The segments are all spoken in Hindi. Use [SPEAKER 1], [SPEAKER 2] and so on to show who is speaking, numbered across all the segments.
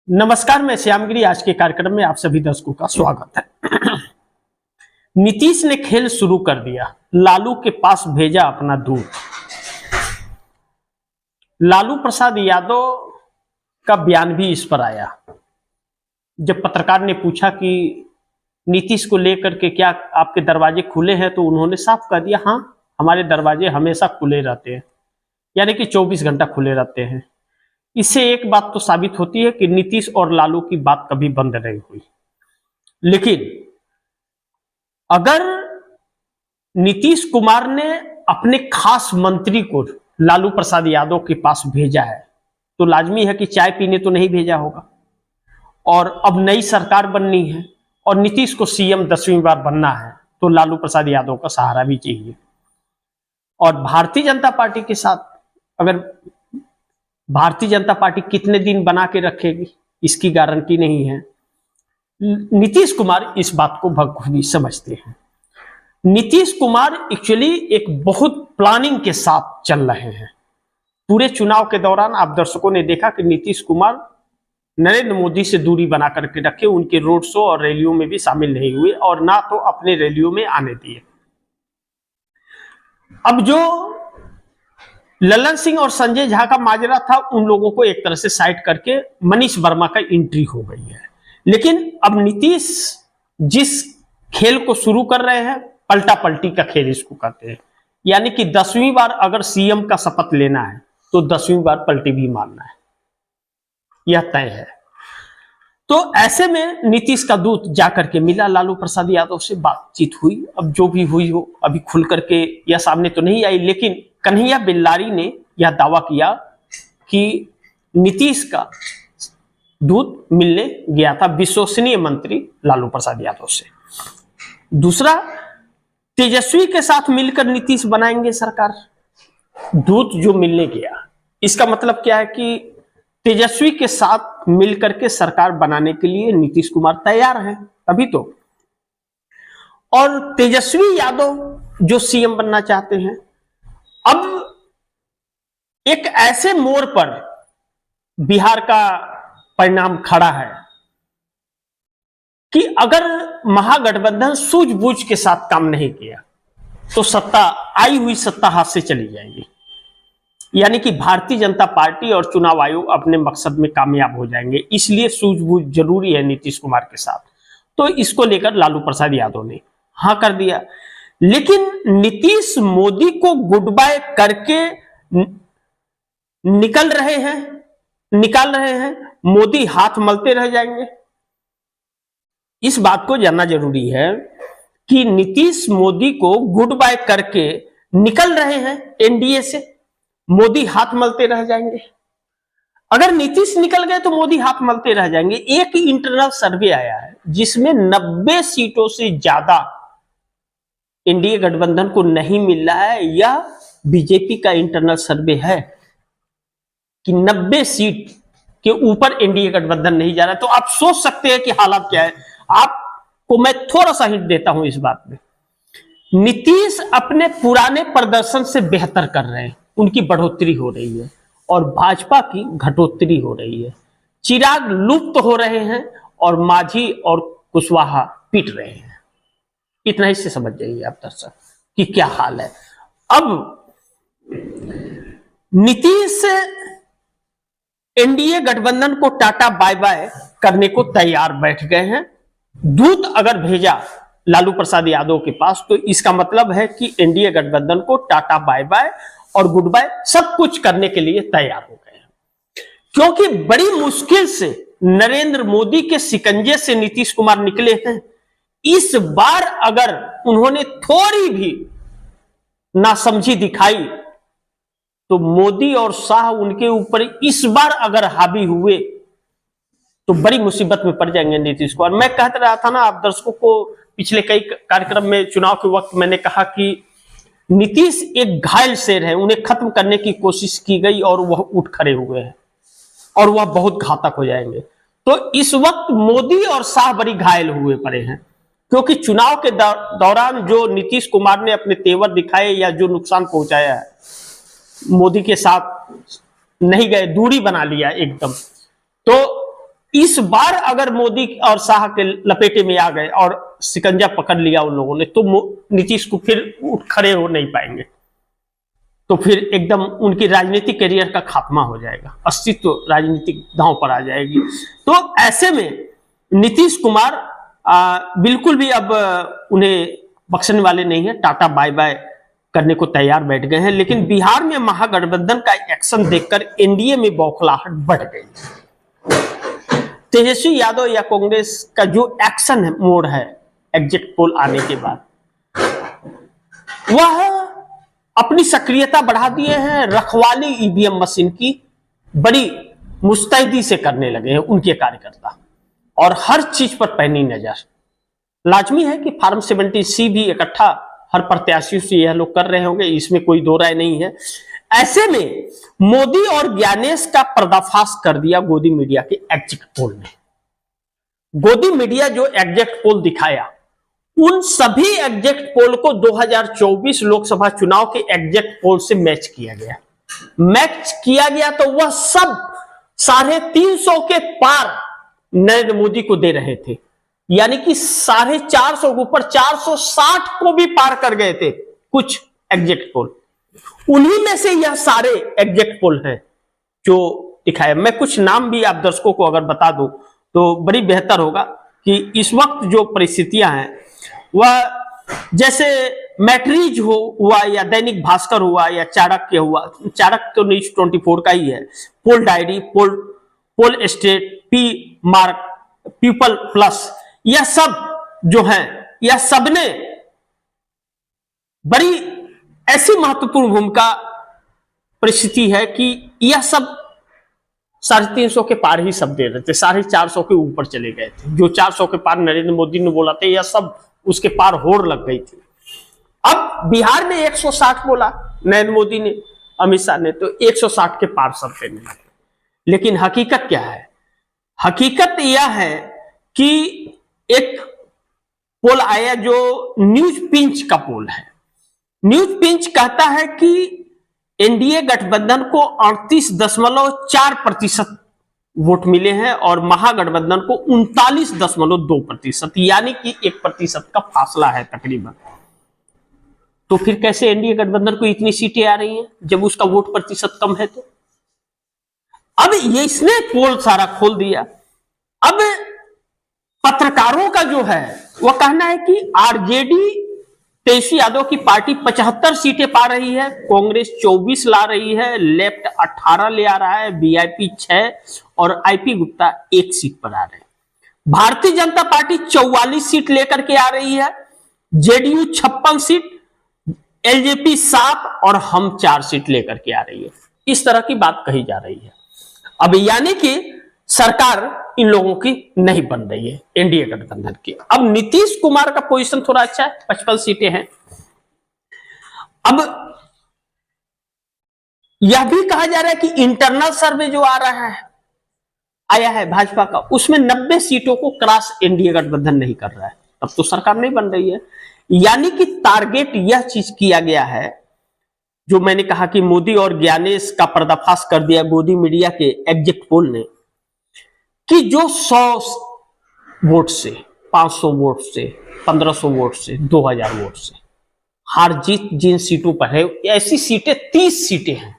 [SPEAKER 1] नमस्कार, मैं श्यामगिरी। आज के कार्यक्रम में आप सभी दर्शकों का स्वागत है। नीतीश ने खेल शुरू कर दिया, लालू के पास भेजा अपना दूत। लालू प्रसाद यादव का बयान भी इस पर आया। जब पत्रकार ने पूछा कि नीतीश को लेकर के क्या आपके दरवाजे खुले हैं, तो उन्होंने साफ कह दिया, हाँ, हमारे दरवाजे हमेशा खुले रहते हैं, यानी कि 24 घंटा खुले रहते हैं। इससे एक बात तो साबित होती है कि नीतीश और लालू की बात कभी बंद नहीं हुई। लेकिन अगर नीतीश कुमार ने अपने खास मंत्री को लालू प्रसाद यादव के पास भेजा है, तो लाजमी है कि चाय पीने तो नहीं भेजा होगा। और अब नई सरकार बननी है और नीतीश को सीएम 10वीं बार बनना है, तो लालू प्रसाद यादव का सहारा भी चाहिए। और भारतीय जनता पार्टी के साथ अगर भारतीय जनता पार्टी कितने दिन बना के रखेगी, इसकी गारंटी नहीं है। नीतीश कुमार इस बात को बखूबी समझते हैं। नीतीश कुमार एक्चुअली एक बहुत प्लानिंग के साथ चल रहे हैं। पूरे चुनाव के दौरान आप दर्शकों ने देखा कि नीतीश कुमार नरेंद्र मोदी से दूरी बना करके रखे, उनके रोड शो और रैलियों में भी शामिल नहीं हुए और ना तो अपने रैलियों में आने दिए। अब जो ललन सिंह और संजय झा का माजरा था, उन लोगों को एक तरह से साइड करके मनीष वर्मा का एंट्री हो गई है। लेकिन अब नीतीश जिस खेल को शुरू कर रहे हैं, पलटा पलटी का खेल इसको कहते हैं। यानी कि 10वीं बार अगर सीएम का शपथ लेना है तो 10वीं बार पलटी भी मारना है, यह तय है। तो ऐसे में नीतीश का दूत जाकर के मिला, लालू प्रसाद यादव से बातचीत हुई। अब जो भी हुई हो, अभी खुल करके यह सामने तो नहीं आई, लेकिन कन्हैया बेल्लारी ने यह दावा किया कि नीतीश का दूत मिलने गया था विश्वसनीय मंत्री लालू प्रसाद यादव से। दूसरा, तेजस्वी के साथ मिलकर नीतीश बनाएंगे सरकार। दूत जो मिलने गया, इसका मतलब क्या है कि तेजस्वी के साथ मिलकर के सरकार बनाने के लिए नीतीश कुमार तैयार हैं अभी तो। और तेजस्वी यादव जो सीएम बनना चाहते हैं, अब एक ऐसे मोड़ पर बिहार का परिणाम खड़ा है कि अगर महागठबंधन सूझबूझ के साथ काम नहीं किया तो आई हुई सत्ता हाथ से चली जाएगी। यानी कि भारतीय जनता पार्टी और चुनाव आयोग अपने मकसद में कामयाब हो जाएंगे। इसलिए सूझबूझ जरूरी है नीतीश कुमार के साथ। तो इसको लेकर लालू प्रसाद यादव ने हाँ कर दिया। लेकिन नीतीश मोदी को गुड बाय करके निकाल रहे हैं, मोदी हाथ मलते रह जाएंगे। इस बात को जानना जरूरी है कि नीतीश मोदी को गुड बाय करके निकल रहे हैं एनडीए से, मोदी हाथ मलते रह जाएंगे। अगर नीतीश निकल गए तो मोदी हाथ मलते रह जाएंगे। एक इंटरनल सर्वे आया है जिसमें 90 सीटों से ज्यादा एनडीए गठबंधन को नहीं मिल रहा है। यह बीजेपी का इंटरनल सर्वे है कि 90 सीट के ऊपर एनडीए गठबंधन नहीं जा रहा है। तो आप सोच सकते हैं कि हालात क्या है। आपको मैं थोड़ा सा हिंट देता हूं इस बात में। नीतीश अपने पुराने प्रदर्शन से बेहतर कर रहे हैं, उनकी बढ़ोतरी हो रही है और भाजपा की घटोत्तरी हो रही है। चिराग लुप्त हो रहे हैं और मांझी और कुशवाहा पीट रहे हैं। इतना ही से समझ जाइए आप दर्शक कि क्या हाल है। अब नीतीश एनडीए गठबंधन को टाटा बाय बाय करने को तैयार बैठ गए हैं। दूत अगर भेजा लालू प्रसाद यादव के पास, तो इसका मतलब है कि एनडीए गठबंधन को टाटा बाय बाय और गुड बाय सब कुछ करने के लिए तैयार हो गए हैं। क्योंकि बड़ी मुश्किल से नरेंद्र मोदी के शिकंजे से नीतीश कुमार निकले हैं। इस बार अगर उन्होंने थोड़ी भी नासमझी दिखाई तो मोदी और शाह उनके ऊपर इस बार अगर हावी हुए तो बड़ी मुसीबत में पड़ जाएंगे नीतीश कुमार। मैं कहता रहा था ना आप दर्शकों को, पिछले कई कार्यक्रम में चुनाव के वक्त मैंने कहा कि नीतीश एक घायल शेर है, उन्हें खत्म करने की कोशिश की गई और वह उठ खड़े हुए हैं और वह बहुत घातक हो जाएंगे। तो इस वक्त मोदी और शाह बड़ी घायल हुए पड़े हैं, क्योंकि चुनाव के दौरान जो नीतीश कुमार ने अपने तेवर दिखाए या जो नुकसान पहुंचाया है, मोदी के साथ नहीं गए, दूरी बना लिया एकदम। तो इस बार अगर मोदी और शाह के लपेटे में आ गए और शिकंजा पकड़ लिया उन लोगों ने, तो नीतीश को फिर उठ खड़े हो नहीं पाएंगे, तो फिर एकदम उनकी राजनीतिक करियर का खात्मा हो जाएगा, अस्तित्व राजनीतिक दांव पर आ जाएगी। तो ऐसे में नीतीश कुमार बिल्कुल भी अब उन्हें बख्शने वाले नहीं है, टाटा बाय बाय करने को तैयार बैठ गए हैं। लेकिन बिहार में महागठबंधन का एक्शन देखकर एनडीए में बौखलाहट बढ़ गई। तेजस्वी यादव या कांग्रेस का जो एक्शन मोड है एग्जिट पोल आने के बाद, वह अपनी सक्रियता बढ़ा दिए हैं। रखवाली ईवीएम मशीन की बड़ी मुस्तैदी से करने लगे हैं उनके कार्यकर्ता, और हर चीज पर पैनी नजर। लाजमी है कि फार्म 70C भी इकट्ठा हर प्रत्याशी से यह लोग कर रहे होंगे, इसमें कोई दो राय नहीं है। ऐसे में मोदी और ज्ञानेश का पर्दाफाश कर दिया गोदी मीडिया के एग्जिट पोल ने। गोदी मीडिया जो एग्जिट पोल दिखाया, उन सभी एग्जिट पोल को 2024 लोकसभा चुनाव के एग्जिट पोल से मैच किया गया, तो वह सब 350 के पार नरेंद्र मोदी को दे रहे थे, यानी कि 450 के ऊपर 460 को भी पार कर गए थे कुछ एग्जिट पोल। उन्हीं में से यह सारे एग्जिट पोल हैं जो दिखाया। मैं कुछ नाम भी आप दर्शकों को अगर बता दूं तो बड़ी बेहतर होगा कि इस वक्त जो परिस्थितियां हैं, वह जैसे मैट्रिज हुआ या दैनिक भास्कर हुआ या चाणक्य हुआ, चाणक्य तो न्यूज 24 का ही है, poll diary, poll state, P mark, people plus, यह सब जो हैं, यह सबने बड़ी ऐसी महत्वपूर्ण भूमिका परिस्थिति है कि यह सब 350 के पार ही सब दे रहे थे, 450 के ऊपर चले गए थे। जो 400 के पार नरेंद्र मोदी ने बोला था, यह सब उसके पार होड़ लग गई थी। अब बिहार में 160 बोला नरेंद्र मोदी ने, अमित शाह ने, तो 160 के पार सब देने लगे। लेकिन हकीकत क्या है? हकीकत यह है कि एक पोल आया जो न्यूज पिंच का पोल है। न्यूज पिंच कहता है कि एनडीए गठबंधन को 38.4% वोट मिले हैं और महागठबंधन को 39.2%, यानी कि 1% का फासला है तकरीबन। तो फिर कैसे एनडीए गठबंधन को इतनी सीटें आ रही हैं जब उसका वोट प्रतिशत कम है? तो अब ये इसने पोल सारा खोल दिया। अब पत्रकारों का जो है वह कहना है कि आरजेडी तेजस्वी यादव की पार्टी 75 सीटें पा रही है, कांग्रेस 24 ला रही है, लेफ्ट 18 ले आ रहा है, वीआईपी 6 और आईपी गुप्ता 1 सीट पर आ रहे हैं। भारतीय जनता पार्टी 44 सीट लेकर के आ रही है, जेडीयू 56 सीट, एलजेपी 7 और हम 4 सीट लेकर के आ रही है। इस तरह की बात कही जा रही है। अब यानी कि सरकार इन लोगों की नहीं बन रही है, एनडीए गठबंधन की। अब नीतीश कुमार का पोजीशन थोड़ा अच्छा है, 55 सीटें हैं। अब यह भी कहा जा रहा है कि इंटरनल सर्वे जो आया है भाजपा का, उसमें 90 सीटों को क्रॉस एनडीए गठबंधन नहीं कर रहा है, तब तो सरकार नहीं बन रही है। यानी कि टारगेट यह चीज किया गया है, जो मैंने कहा कि मोदी और ज्ञानेश का पर्दाफाश कर दिया गोदी मीडिया के एग्जिट पोल ने, कि जो 100 वोट से, 500 वोट से, 1500 वोट से, 2000 वोट से हार जीत जिन सीटों पर है, ऐसी सीटें 30 सीटें हैं।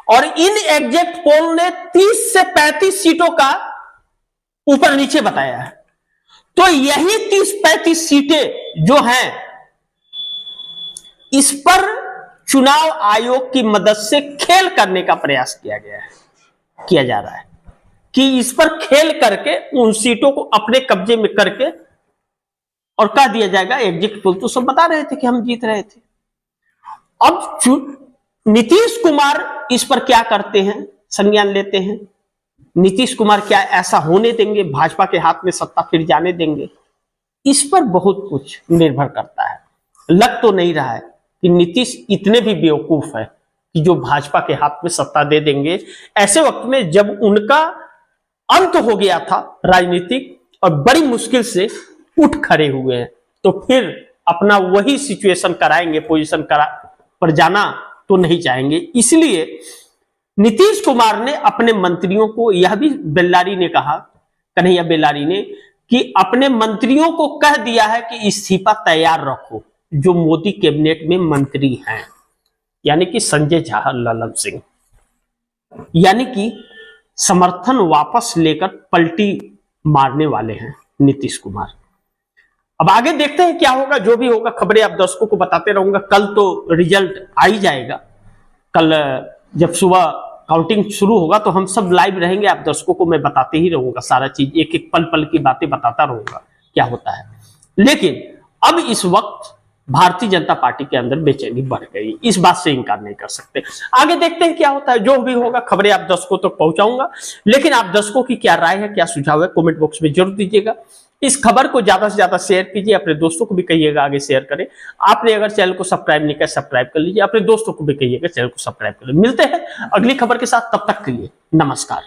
[SPEAKER 1] और इन एग्जिट पोल ने 30 से 35 सीटों का ऊपर नीचे बताया है। तो यही 30-35 सीटें जो हैं, इस पर चुनाव आयोग की मदद से खेल करने का प्रयास किया जा रहा है कि इस पर खेल करके उन सीटों को अपने कब्जे में करके और कह दिया जाएगा एग्जिट पोल तो सब बता रहे थे कि हम जीत रहे थे। अब नीतीश कुमार इस पर क्या करते हैं, संज्ञान लेते हैं। नीतीश कुमार क्या ऐसा होने देंगे, भाजपा के हाथ में सत्ता फिर जाने देंगे? इस पर बहुत कुछ निर्भर करता है। लग तो नहीं रहा है कि नीतीश इतने भी बेवकूफ है कि जो भाजपा के हाथ में सत्ता दे देंगे ऐसे वक्त में, जब उनका अंत हो गया था राजनीतिक और बड़ी मुश्किल से उठ खड़े हुए हैं, तो फिर अपना वही सिचुएशन कराएंगे, पोजीशन पर जाना तो नहीं चाहेंगे। इसलिए नीतीश कुमार ने अपने मंत्रियों को, यह भी बेल्लारी ने कहा, कन्हैया बेल्लारी ने, कि अपने मंत्रियों को कह दिया है कि इस्तीफा तैयार रखो जो मोदी कैबिनेट में मंत्री हैं, यानी कि संजय झा, ललन सिंह, यानी कि समर्थन वापस लेकर पलटी मारने वाले हैं नीतीश कुमार। अब आगे देखते हैं क्या होगा, जो भी होगा खबरें आप दर्शकों को बताते रहूंगा। कल तो रिजल्ट आ ही जाएगा, कल जब सुबह काउंटिंग शुरू होगा तो हम सब लाइव रहेंगे, आप दर्शकों को मैं बताते ही रहूंगा, सारा चीज एक एक पल पल की बातें बताता रहूंगा क्या होता है। लेकिन अब इस वक्त भारतीय जनता पार्टी के अंदर बेचैनी बढ़ गई, इस बात से इनकार नहीं कर सकते। आगे देखते हैं क्या होता है, जो भी होगा खबरें आप दर्शकों तक पहुंचाऊंगा। लेकिन आप दर्शकों की क्या राय है, क्या सुझाव है, कमेंट बॉक्स में जरूर दीजिएगा। इस खबर को ज्यादा से ज्यादा शेयर कीजिए, अपने दोस्तों को भी कहिएगा आगे शेयर करें। आपने अगर चैनल को सब्सक्राइब नहीं किया, सब्सक्राइब कर लीजिए, अपने दोस्तों को भी कहिएगा चैनल को सब्सक्राइब कर लीजिए। मिलते हैं अगली खबर के साथ, तब तक के लिए नमस्कार।